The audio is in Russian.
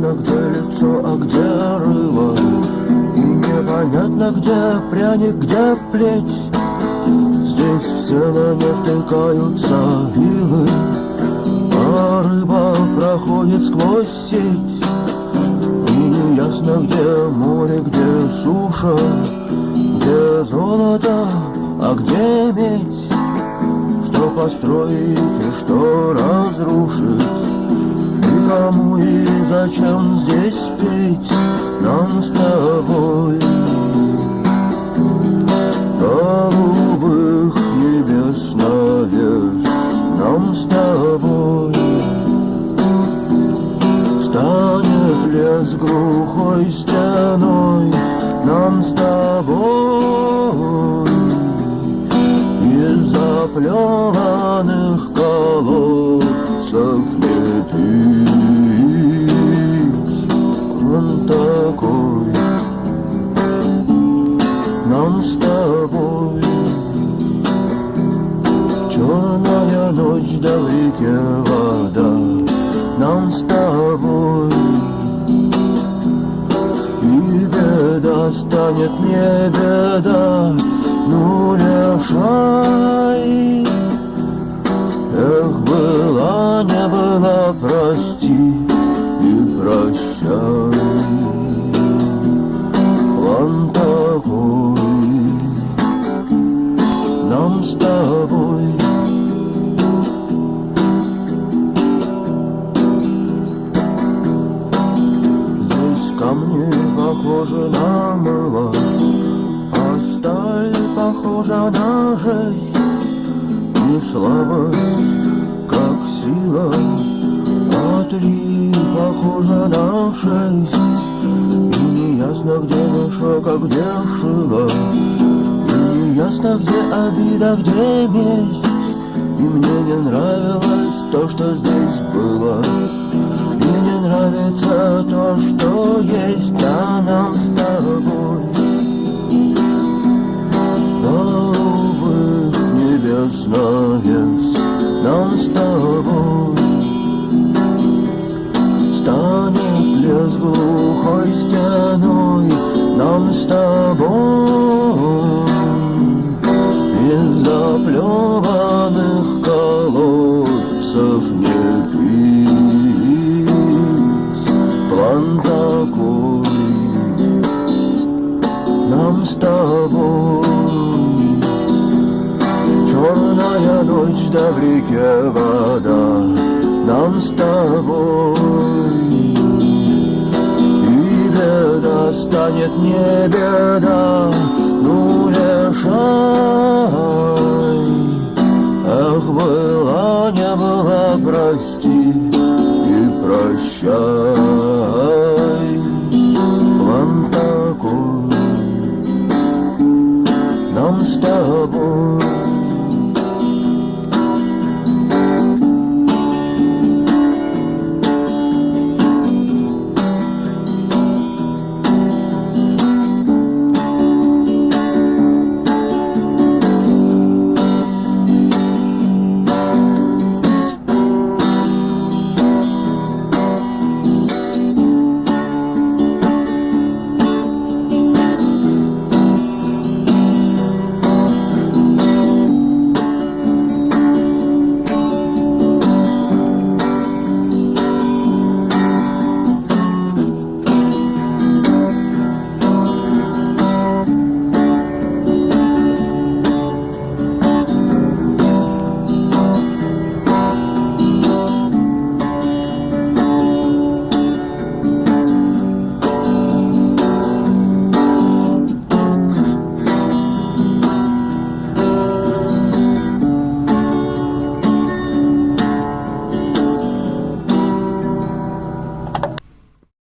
Неясно, где лицо, а где рыло, и непонятно, где пряник, где плеть. Здесь все на не втыкаются вилы, а рыба проходит сквозь сеть. И неясно, где море, где суша, где золото, а где медь. Что построить и что разрушить, и кому и зачем здесь петь нам с тобой. Голубых небес навес нам с тобой. Станет лес глухой стеной нам с тобой. Из заплеванных колодцев не пить. Он такой нам с тобой. Черная ночь, далеке вода нам с тобой. И беда станет не беда, ну решай. Эх, была, не была, прости и прощай. План такой нам с тобой. Здесь камни похожи на мыло, а сталь похожа на жесть. И слабость, как сила, а 3 похожа на 6. И неясно, где мешок, а где шило, и неясно, где обида, где месть. И мне не нравилось то, что здесь было, и не нравится то, что есть, а нам с тобой. Голубых небес навес нам с тобой. Станет лес глухой стеной нам с тобой. Из заплеванных колодцев не пить. План такой нам с тобой. Черная ночь, да в реке вода нам с тобой. И беда станет не беда, ну решай. Эх, была, не была, прости и прощай.